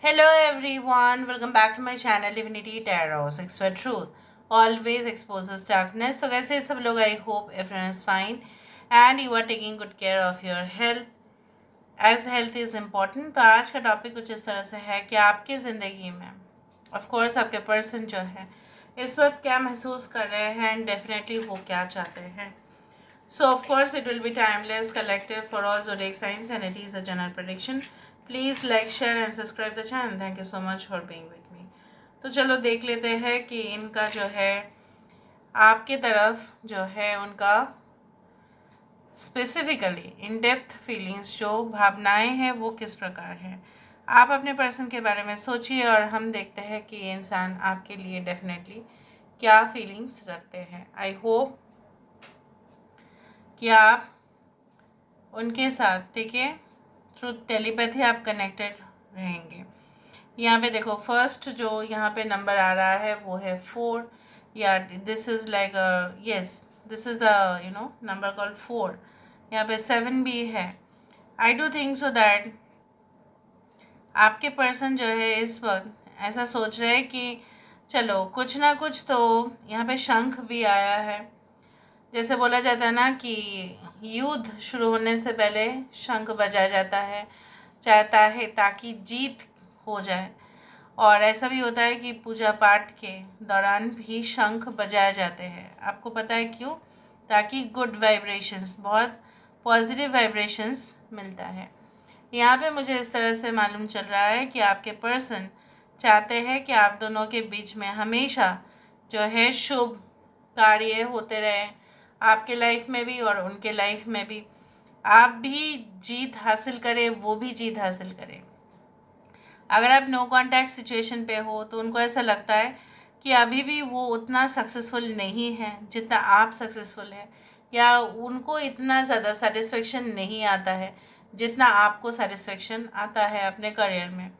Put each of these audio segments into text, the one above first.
Hello everyone, welcome back to my channel Divinity Tarot, Sex for Truth. Always exposes darkness. तो कैसे सब लोग I hope everyone is fine and you are taking good care of your health as health is important. तो आज का topic कुछ इस तरह से है कि आपकी ज़िंदगी में of course आपके पर्सन जो है इस वक्त क्या महसूस कर रहे हैं and definitely वो क्या चाहते हैं. So of course it will be timeless, collective for all zodiac signs and it is a general prediction. Please like, share and subscribe the channel. Thank you so much for being with me. तो चलो देख लेते हैं कि इनका जो है आपके तरफ जो है उनका स्पेसिफिकली इन डेप्थ फीलिंग्स जो भावनाएं हैं वो किस प्रकार हैं. आप अपने पर्सन के बारे में सोचिए और हम देखते हैं कि ये इंसान आपके लिए डेफिनेटली क्या फीलिंग्स रखते हैं. आई होप कि आप उनके साथ ठीक है थ्रू टेलीपैथी आप कनेक्टेड रहेंगे. यहाँ पे देखो फर्स्ट जो यहाँ पे नंबर आ रहा है वो है 4 या this is like yes this is the number called 4. यहाँ पे 7 भी है. आई डू थिंक सो दैट आपके पर्सन जो है इस वक्त ऐसा सोच रहे हैं कि चलो कुछ ना कुछ तो. यहाँ पे शंख भी आया है. जैसे बोला जाता है ना कि युद्ध शुरू होने से पहले शंख बजाया जाता है चाहता है ताकि जीत हो जाए. और ऐसा भी होता है कि पूजा पाठ के दौरान भी शंख बजाए जाते हैं. आपको पता है क्यों? ताकि गुड वाइब्रेशंस बहुत पॉजिटिव वाइब्रेशंस मिलता है. यहाँ पे मुझे इस तरह से मालूम चल रहा है कि आपके पर्सन चाहते हैं कि आप दोनों के बीच में हमेशा जो है शुभ कार्य होते रहे आपके लाइफ में भी और उनके लाइफ में भी. आप भी जीत हासिल करें वो भी जीत हासिल करें. अगर आप नो कॉन्टैक्ट सिचुएशन पे हो तो उनको ऐसा लगता है कि अभी भी वो उतना सक्सेसफुल नहीं है जितना आप सक्सेसफुल है या उनको इतना ज़्यादा सेटिस्फेक्शन नहीं आता है जितना आपको सेटिस्फेक्शन आता है अपने करियर में.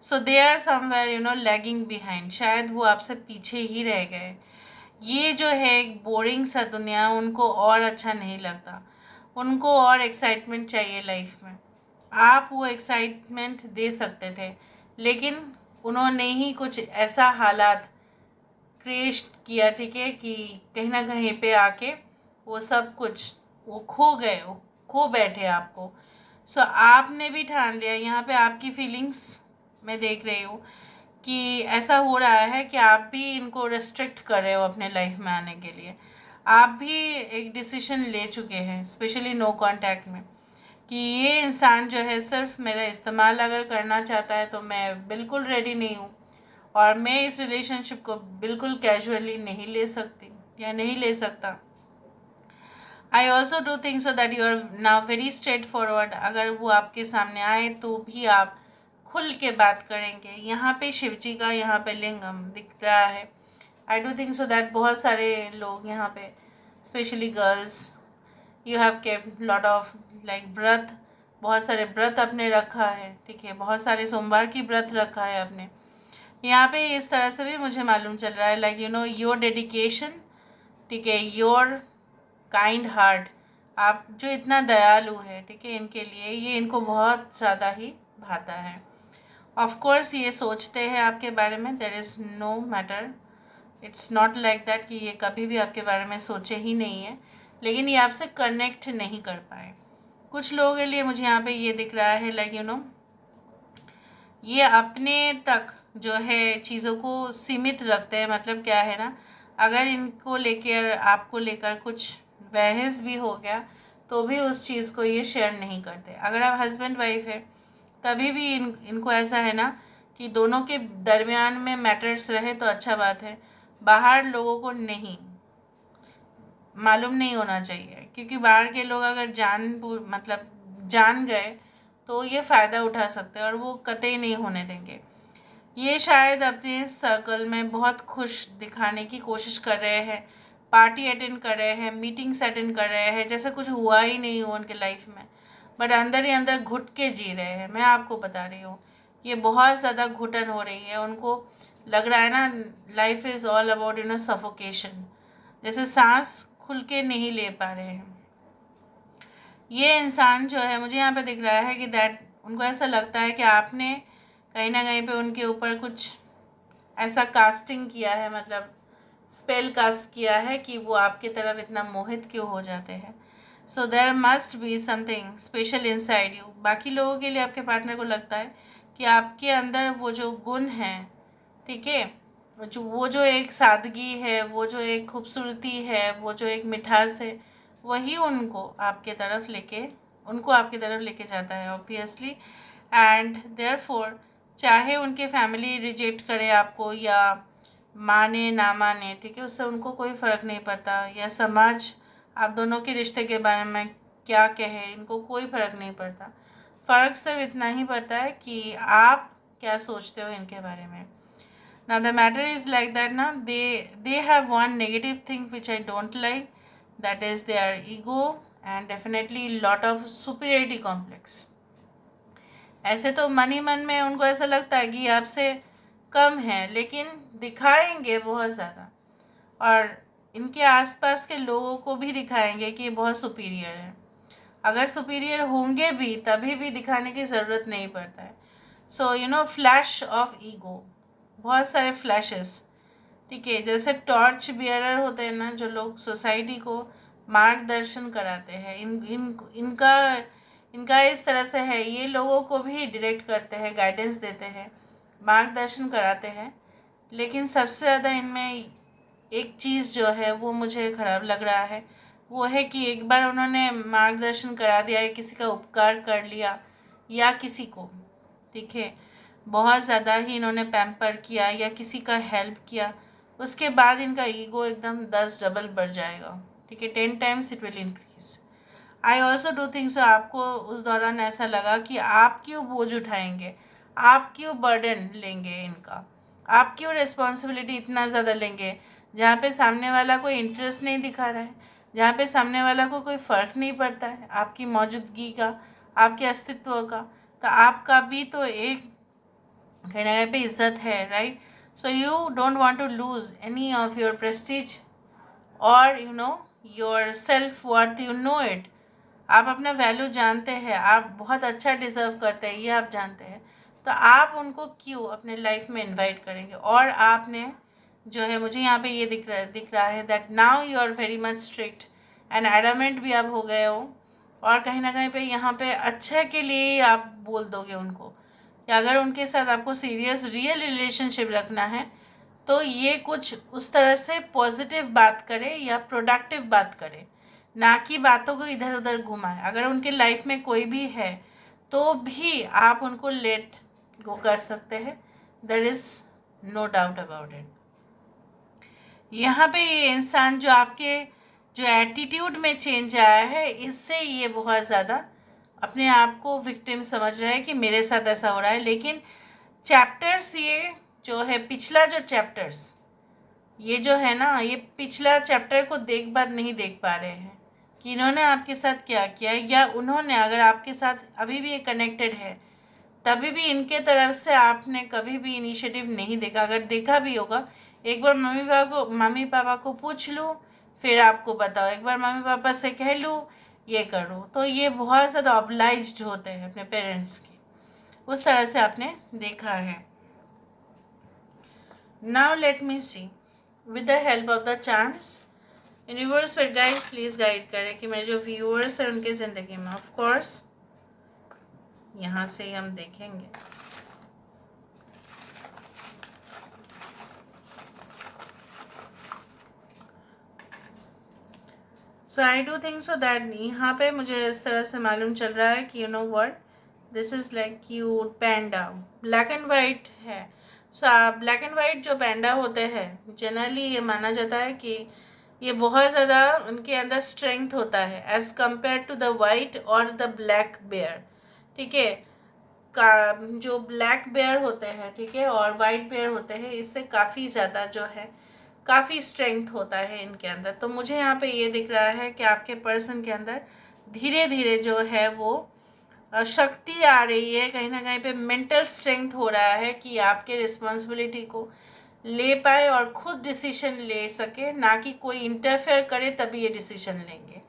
So they are somewhere lagging behind. शायद वो आपसे पीछे ही रह गए. ये जो है एक बोरिंग सा दुनिया उनको और अच्छा नहीं लगता. उनको और एक्साइटमेंट चाहिए लाइफ में. आप वो एक्साइटमेंट दे सकते थे लेकिन उन्होंने ही कुछ ऐसा हालात क्रिएट किया ठीक है कि कहीं ना कहीं पे आके वो सब कुछ वो खो गए वो खो बैठे आपको. सो आपने भी ठान लिया. यहाँ पे आपकी फीलिंग्स मैं देख रही हूँ कि ऐसा हो रहा है कि आप भी इनको रेस्ट्रिक्ट कर रहे हो अपने लाइफ में आने के लिए. आप भी एक डिसीजन ले चुके हैं स्पेशली नो कांटेक्ट में कि ये इंसान जो है सिर्फ मेरा इस्तेमाल अगर करना चाहता है तो मैं बिल्कुल रेडी नहीं हूँ और मैं इस रिलेशनशिप को बिल्कुल कैजुअली नहीं ले सकती या नहीं ले सकता. I also do think so that you are now very straightforward. अगर वो आपके सामने आए तो भी आप खुल के बात करेंगे. यहाँ पे शिव जी का यहाँ पे लिंगम दिख रहा है. आई डू थिंक सो दैट बहुत सारे लोग यहाँ पे specially girls you have kept lot of like व्रत. बहुत सारे व्रत आपने रखा है ठीक है. बहुत सारे सोमवार की व्रत रखा है आपने. यहाँ पे इस तरह से भी मुझे मालूम चल रहा है लाइक योर डेडिकेशन ठीक है योर काइंड हार्ट. आप जो इतना दयालु है ठीक है इनके लिए ये इनको बहुत ज़्यादा ही भाता है. ऑफ कोर्स ये सोचते हैं आपके बारे में. There is no matter it's not like that कि ये कभी भी आपके बारे में सोचे ही नहीं है लेकिन ये आपसे कनेक्ट नहीं कर पाए. कुछ लोगों के लिए मुझे यहाँ पे ये दिख रहा है लाइक ये अपने तक जो है चीज़ों को सीमित रखते हैं. मतलब क्या है ना अगर इनको लेकर आपको लेकर कुछ बहस भी हो गया तो भी उस चीज़ को ये शेयर नहीं करते. अगर आप हस्बैंड वाइफ है तभी भी इनको ऐसा है ना कि दोनों के दरमियान में मैटर्स रहे तो अच्छा बात है. बाहर लोगों को नहीं मालूम नहीं होना चाहिए क्योंकि बाहर के लोग अगर मतलब जान गए तो ये फ़ायदा उठा सकते हैं और वो कतई नहीं होने देंगे. ये शायद अपने सर्कल में बहुत खुश दिखाने की कोशिश कर रहे हैं. पार्टी अटेंड कर रहे हैं मीटिंग्स अटेंड कर रहे हैं जैसे कुछ हुआ ही नहीं हो उनके लाइफ में बट अंदर ही अंदर घुट के जी रहे हैं. मैं आपको बता रही हूँ ये बहुत ज़्यादा घुटन हो रही है. उनको लग रहा है ना life is all about suffocation. जैसे सांस खुल के नहीं ले पा रहे हैं. ये इंसान जो है मुझे यहाँ पे दिख रहा है कि दैट उनको ऐसा लगता है कि आपने कहीं ना कहीं पे उनके ऊपर कुछ ऐसा कास्टिंग किया है, मतलब स्पेल कास्ट किया है कि वो आपकी तरफ इतना मोहित क्यों हो जाते हैं. So there must be something special inside you. बाकी लोगों के लिए आपके पार्टनर को लगता है कि आपके अंदर वो जो गुण हैं, ठीक है, वो जो एक सादगी है, वो जो एक खूबसूरती है, वो जो एक मिठास है, वही उनको आपकी तरफ लेके जाता है ऑब्वियसली. एंड देयरफॉर चाहे उनके फैमिली रिजेक्ट करे आपको या माने ना माने, ठीक है, उससे उनको कोई फ़र्क नहीं पड़ता, या समाज आप दोनों के रिश्ते के बारे में क्या कहे, इनको कोई फ़र्क नहीं पड़ता. फ़र्क सिर्फ इतना ही पड़ता है कि आप क्या सोचते हो इनके बारे में. Now the matter is like that ना, they have one negative thing which I don't like, that is their ego and definitely lot of superiority complex. ऐसे तो मन ही मन में उनको ऐसा लगता है कि आपसे कम है, लेकिन दिखाएंगे बहुत ज़्यादा, और इनके आसपास के लोगों को भी दिखाएंगे कि ये बहुत सुपीरियर है. अगर सुपीरियर होंगे भी तभी भी दिखाने की ज़रूरत नहीं पड़ता है. सो फ्लैश ऑफ ईगो, बहुत सारे फ्लैशेस, ठीक है, जैसे टॉर्च बियरर होते हैं ना, जो लोग सोसाइटी को मार्गदर्शन कराते हैं, इनका इस तरह से है, ये लोगों को भी डायरेक्ट करते हैं, गाइडेंस देते हैं, मार्गदर्शन कराते हैं. लेकिन सबसे ज़्यादा इनमें एक चीज़ जो है वो मुझे ख़राब लग रहा है, वो है कि एक बार उन्होंने मार्गदर्शन करा दिया या किसी का उपकार कर लिया या किसी को, ठीक है, बहुत ज़्यादा ही इन्होंने पैम्पर किया या किसी का हेल्प किया, उसके बाद इनका ईगो एकदम 10 डबल बढ़ जाएगा, ठीक है, 10 times it will increase. I also do think सो. आपको उस दौरान ऐसा लगा कि आप क्यों बोझ उठाएंगे, आप क्यों बर्डन लेंगे इनका, आप क्यों रिस्पॉन्सिबिलिटी इतना ज़्यादा लेंगे, जहाँ पे सामने वाला कोई इंटरेस्ट नहीं दिखा रहा है, जहाँ पे सामने वाला को कोई फ़र्क नहीं पड़ता है आपकी मौजूदगी का, आपके अस्तित्व का. तो आपका भी तो एक कहीं ना कहीं पे इज्जत है, right. So you don't want to lose any of your prestige और योर सेल्फ वर्थ, इट. आप अपना वैल्यू जानते हैं, आप बहुत अच्छा डिज़र्व करते हैं, ये आप जानते हैं. तो आप उनको क्यों अपने लाइफ में इनवाइट करेंगे. और आपने जो है, मुझे यहाँ पे ये दिख रहा है that now you are very much strict and adamant भी आप हो गए हो, और कहीं ना कहीं पे यहाँ पे अच्छे के लिए ही आप बोल दोगे उनको कि अगर उनके साथ आपको सीरियस रियल रिलेशनशिप रखना है तो ये कुछ उस तरह से पॉजिटिव बात करे या प्रोडक्टिव बात करे, ना कि बातों को इधर उधर घुमाए. अगर उनके लाइफ में कोई भी है तो भी आप उनको लेट गो कर सकते हैं, there is no doubt about it. यहाँ पे ये इंसान जो आपके जो एटीट्यूड में चेंज आया है, इससे ये बहुत ज़्यादा अपने आप को विक्टिम समझ रहा है कि मेरे साथ ऐसा हो रहा है. लेकिन चैप्टर्स ये जो है, पिछला जो चैप्टर्स ये जो है ना, ये पिछला चैप्टर को नहीं देख पा रहे हैं कि इन्होंने आपके साथ क्या किया, या उन्होंने अगर आपके साथ अभी भी कनेक्टेड है तभी भी इनके तरफ से आपने कभी भी इनिशिएटिव नहीं देखा. अगर देखा भी होगा, एक बार मम्मी पापा को पूछ लूँ, फिर आपको बताओ, एक बार मम्मी पापा से कह लूँ, ये करो. तो ये बहुत ज़्यादा ऑब्लाइज्ड होते हैं अपने पेरेंट्स के, उस तरह से आपने देखा है. Now let me see with the help of the charms universe पर गाइड्स प्लीज़ गाइड करें कि मेरे जो व्यूअर्स हैं उनकी ज़िंदगी में. ऑफ कोर्स यहाँ से ही हम देखेंगे. So I do think so that यहाँ पे मुझे इस तरह से मालूम चल रहा है कि what, this is like cute panda, black and white है. सो ब्लैक एंड वाइट जो पैंडा होते हैं, जनरली ये माना जाता है कि ये बहुत ज़्यादा उनके अंदर स्ट्रेंथ होता है as compare to the white और द ब्लैक बेयर, ठीक है. का जो ब्लैक बेयर होते हैं, ठीक है, और वाइट बेयर होते हैं, इससे काफ़ी ज़्यादा जो है काफ़ी स्ट्रेंथ होता है इनके अंदर. तो मुझे यहाँ पे ये दिख रहा है कि आपके पर्सन के अंदर धीरे धीरे जो है वो शक्ति आ रही है, कहीं ना कहीं पे मेंटल स्ट्रेंथ हो रहा है कि आपके रिस्पॉन्सिबिलिटी को ले पाए और खुद डिसीजन ले सके, ना कि कोई इंटरफेयर करे तभी ये डिसीजन लेंगे.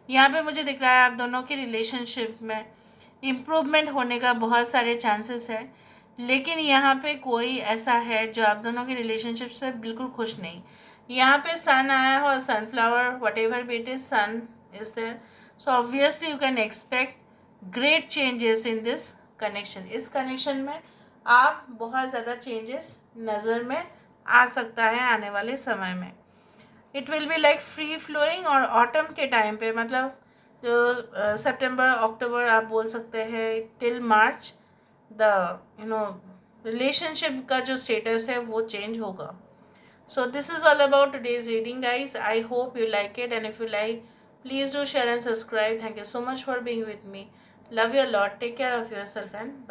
यहाँ पे मुझे दिख रहा है आप दोनों की रिलेशनशिप में इम्प्रूवमेंट होने का बहुत सारे चांसेस है, लेकिन यहाँ पे कोई ऐसा है जो आप दोनों के रिलेशनशिप से बिल्कुल खुश नहीं। यहाँ पे सन आया हो, sunflower, whatever be it is, sun is there, so obviously you can expect great changes in this connection. इस कनेक्शन में आप बहुत ज़्यादा चेंजेस नज़र में आ सकता है आने वाले समय में। It will be like free flowing, और ऑटम के टाइम पे, मतलब जो सितंबर अक्टूबर आप बोल सकते हैं टिल मार्च, द रिलेशनशिप का जो स्टेटस है वो चेंज होगा। So this is all about today's reading guys. I hope you like it, and if you like, please do share and subscribe. Thank you so much for being with me. Love you a lot. Take care of yourself and bye.